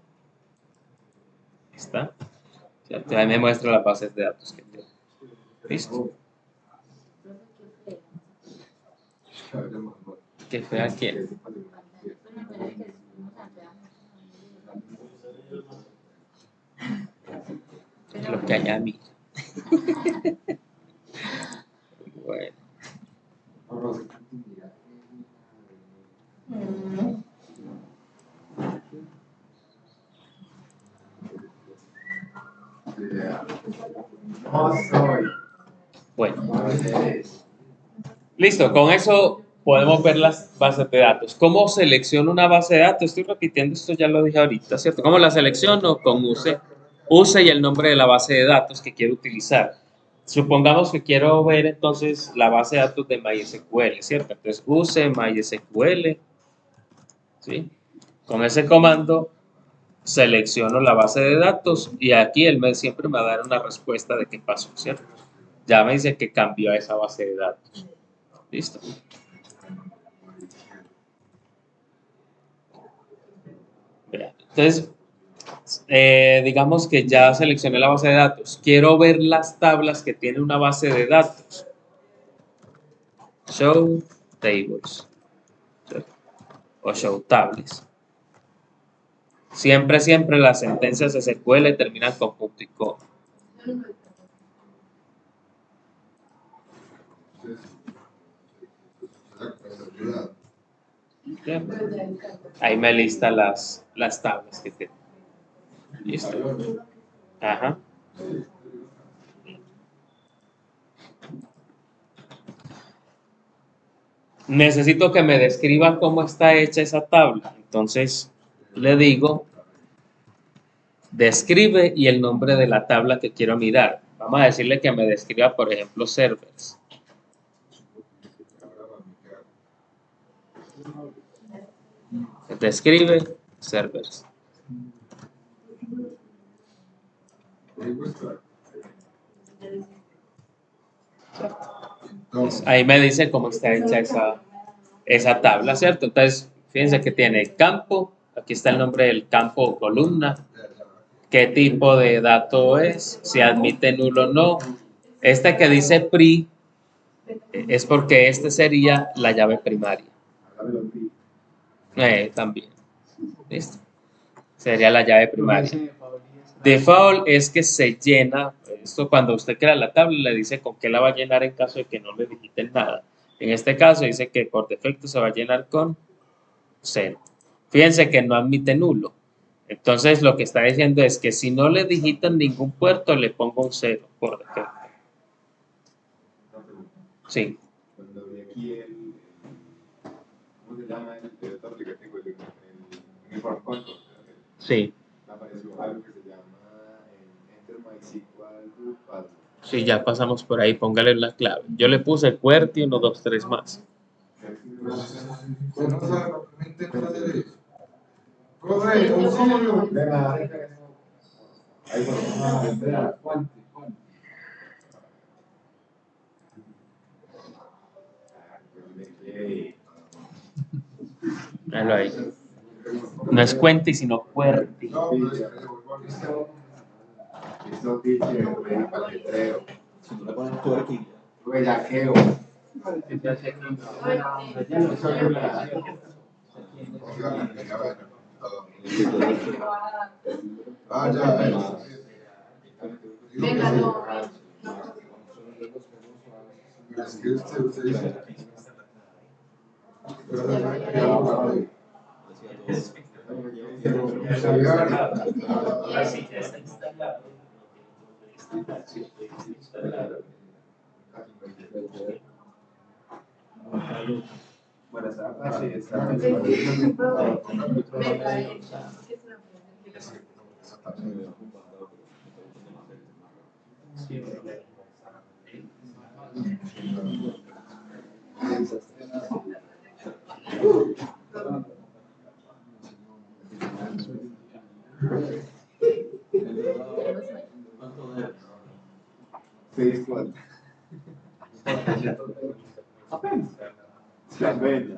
está. ¿Cierto? Ahí me muestra las bases de datos que tengo. ¿Listo? ¿Qué fue a quién? Es lo que hay a mí. Bueno. Bueno. Listo, con eso podemos ver las bases de datos. ¿Cómo selecciono una base de datos? Estoy repitiendo esto, ya lo dije ahorita, ¿cierto? ¿Cómo la selecciono? Con use y el nombre de la base de datos que quiero utilizar. Supongamos que quiero ver entonces la base de datos de MySQL, ¿cierto? Entonces use MySQL, ¿sí? Con ese comando selecciono la base de datos y aquí él siempre me va a dar una respuesta de qué pasó, ¿cierto? Ya me dice que cambió a esa base de datos. ¿Listo? Entonces, digamos que ya seleccioné la base de datos. Quiero ver las tablas que tiene una base de datos. Show tables. ¿Cierto? O show tables. Siempre, siempre las sentencias SQL terminan con punto y coma. Bien. Ahí me lista las tablas que tengo. Listo. Ajá. Necesito que me describa cómo está hecha esa tabla. Entonces le digo, describe y el nombre de la tabla que quiero mirar. Vamos a decirle que me describa, por ejemplo, servers. Describe servers. Ahí me dice cómo está hecha esa tabla, ¿cierto? Entonces, fíjense que tiene campo, aquí está el nombre del campo o columna, qué tipo de dato es, si admite nulo o no. Este que dice pri es porque este sería la llave primaria. También. ¿Listo? Sería la llave primaria. Default es que se llena, esto cuando usted crea la tabla le dice con qué la va a llenar en caso de que no le digiten nada. En este caso dice que por defecto se va a llenar con 0. Fíjense que no admite nulo. Entonces lo que está diciendo es que si no le digitan ningún puerto le pongo un 0 por defecto. Sí. Cuando vi aquí ¿cómo se llama el otro aplicativo? El Inform Control. Sí. Apareció algo que se llama Enter MySQL Group Password. Sí, ya pasamos por ahí, póngale la clave. Yo le puse QWERTY 1, 2, 3 más. Véalo ahí. No es QWERTY, sino QWERTY. Si no le pones tu aquí, Bellaqueo. Buenas tardes.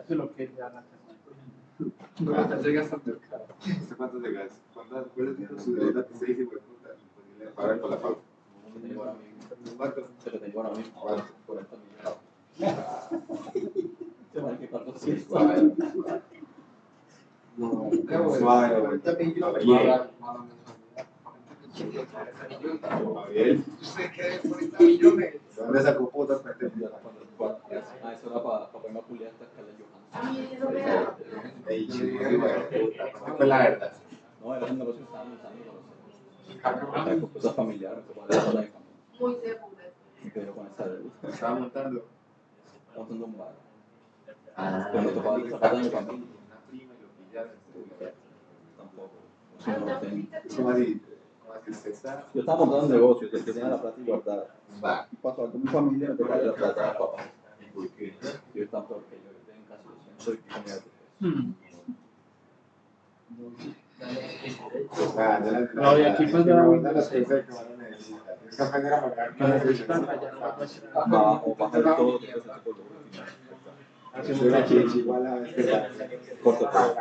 Lo que ya la ¿Cuántas llegas al mercado? ¿Cuántas llegas? ¿Cuántas? ¿Cuál es su deuda que se dice, güey? Puta, imposible pagar con la pauta. ¿Cuánto? se lo tengo ahora mismo. ¿Cuánto? 40 millones. Se van a equipar los 100. Suave, 40 millones. Bien. ¿Usted qué? 40 millones. ¿Dónde sacó putas para este día? Eso era para ponerme a pulir hasta que la Ey, ¿qué fue la verdad? No, era un negocio que estaban usando con cosas familiares, como la de Muy seguro. y pero con esta deuda. Estaba montando. Montando un bar. Pero no tocaba el zapato de mi familia. una prima y lo pillaron. Tampoco. O sea, no tengo. ¿Cómo así? ¿Cómo así usted está? Yo estaba montando un negocio, el que tenía la plata y guardada. Va. Y pasó algo con mi familia, me tocaba la plata a mi papá. ¿Por qué? Yo estaba peor que yo, en casi 200, soy comida No, y aquí pues no. o bajar todo, corto todo.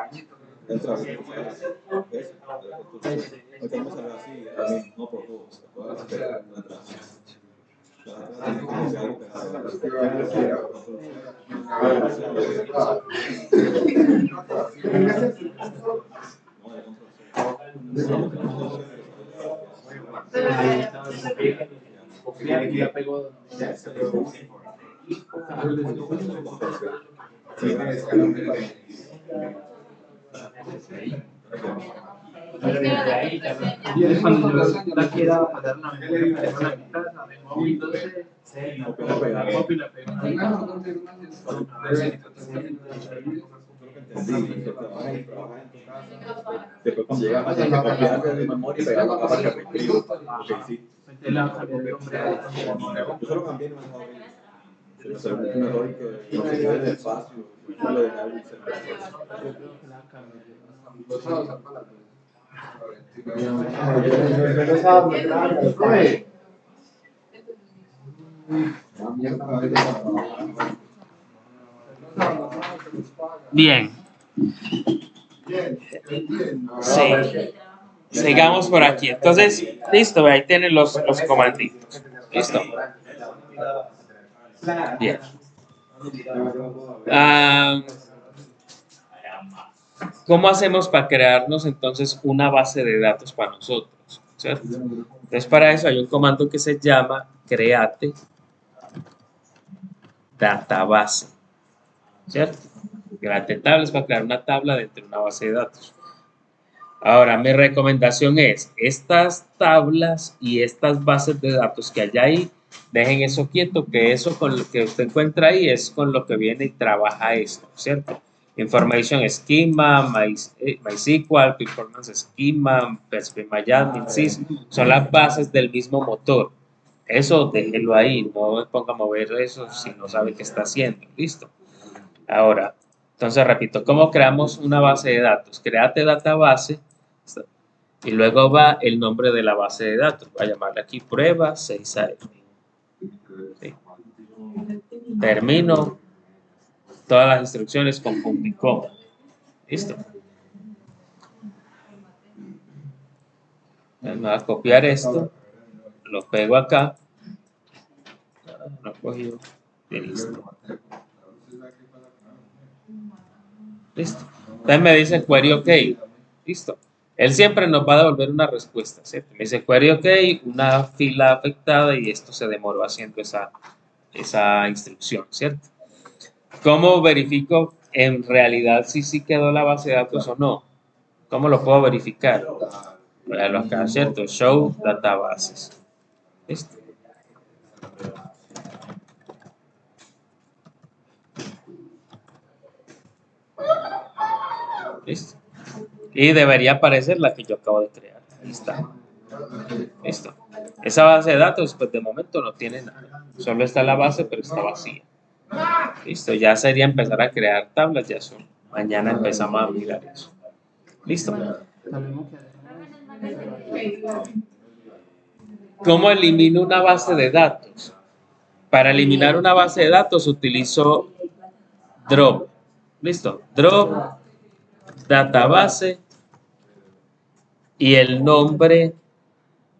Entra, ¿ves? Ahorita no sale así, a mí, no por todo, no entra. Copiar y la pego donde se pegó. Pero desde ahí ya no. Y es cuando yo la quiera pasar una mitad, la dejo Windows C, copio y la pego. Después cuando llega a tener que copiar de memoria y pegarlo acá para que reescriba. Porque sí. Entonces le va a cambiar el nombre a Yo solo cambié y no me dejaba bien. Se me salió mucho mejor y que no se quede en el espacio. Y lo dejaba y se Bien. Sí. Sigamos por aquí. Entonces, listo, ahí tienen los comanditos. Listo. Bien. ¿Cómo hacemos para crearnos entonces una base de datos para nosotros? ¿Cierto? Entonces, para eso hay un comando que se llama create database. ¿Cierto? Create tablas para crear una tabla dentro de una base de datos. Ahora, mi recomendación es, estas tablas y estas bases de datos que hay ahí, dejen eso quieto, que eso con lo que usted encuentra ahí es con lo que viene y trabaja esto, ¿cierto? Information Schema, MySQL, Performance Schema, PHP Sys, son las bases del mismo motor. Eso déjelo ahí, no me ponga a mover eso si no sabe qué está haciendo, ¿listo? Ahora, entonces repito, ¿cómo creamos una base de datos? Créate database y luego va el nombre de la base de datos. Voy a llamarle aquí prueba 6AM. ¿Sí? Termino todas las instrucciones con punto y coma. ¿Listo? Me voy a copiar esto, lo pego acá. Lo cogí y listo. Listo. Entonces me dice query OK. Listo. Él siempre nos va a devolver una respuesta, ¿cierto? Me dice query OK, una fila afectada y esto se demoró haciendo esa instrucción, ¿cierto? ¿Cómo verifico en realidad si sí quedó la base de datos o no? ¿Cómo lo puedo verificar? Véalo acá, ¿cierto? Show databases. ¿Listo? ¿Listo? Y debería aparecer la que yo acabo de crear. Ahí está. Listo. Esa base de datos, pues de momento no tiene nada. Solo está la base, pero está vacía. Listo. Ya sería empezar a crear tablas. Ya son. Mañana empezamos a mirar eso. Listo. ¿Cómo elimino una base de datos? Para eliminar una base de datos utilizo drop. Listo. Drop database y el nombre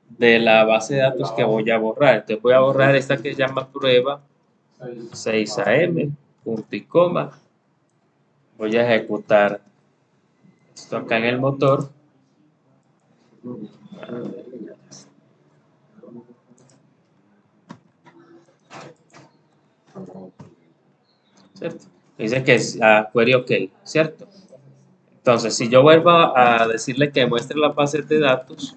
de la base de datos que voy a borrar. Entonces voy a borrar esta que se llama prueba 6am, punto y coma. Voy a ejecutar esto acá en el motor. ¿Cierto? Dice que es query OK, ¿cierto? Entonces, si yo vuelvo a decirle que muestre las bases de datos,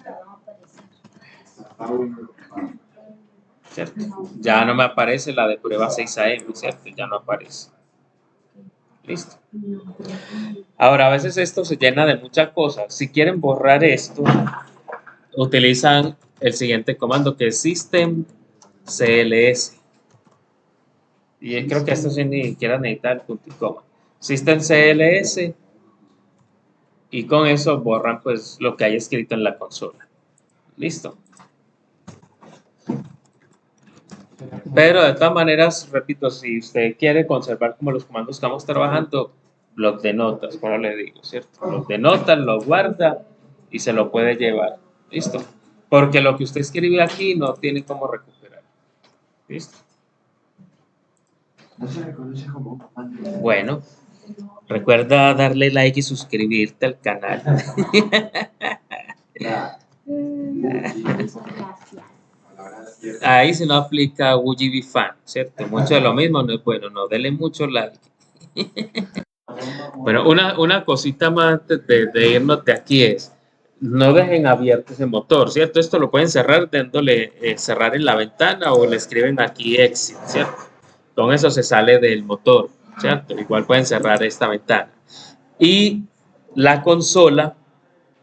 ¿cierto? Ya no me aparece la de prueba 6am, ¿cierto? Ya no aparece. Listo. Ahora, a veces esto se llena de muchas cosas. Si quieren borrar esto, utilizan el siguiente comando que es system cls. Y creo que esto sin ni siquiera necesita el punto y coma. System cls. Y con eso borran pues lo que hay escrito en la consola. Listo. Pero de todas maneras, repito, si usted quiere conservar como los comandos que estamos trabajando, bloc de notas, como le digo, ¿cierto? Bloc de notas, lo guarda y se lo puede llevar. ¿Listo? Porque lo que usted escribe aquí no tiene cómo recuperar. ¿Listo? No se reconoce como comando. Bueno, recuerda darle like y suscribirte al canal. Ahí se no aplica Would fan, ¿cierto? Mucho de lo mismo no es bueno, no, denle mucho like. Bueno, una cosita más antes de irnos de aquí es, no dejen abierto ese motor, ¿cierto? Esto lo pueden cerrar dándole cerrar en la ventana o le escriben aquí exit, ¿cierto? Con eso se sale del motor, ¿cierto? Igual pueden cerrar esta ventana. Y la consola,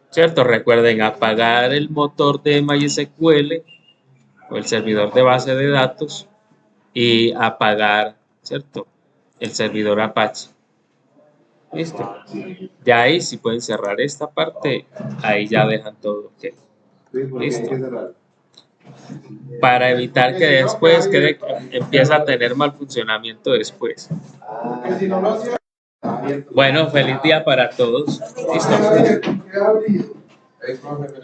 ¿cierto? Recuerden apagar el motor de MySQL o el servidor de base de datos y apagar, ¿cierto? El servidor Apache. Listo. Ya ahí si pueden cerrar esta parte, ahí ya dejan todo. Okay. Listo. Para evitar que después empiece a tener mal funcionamiento después. Bueno, feliz día para todos. Listo.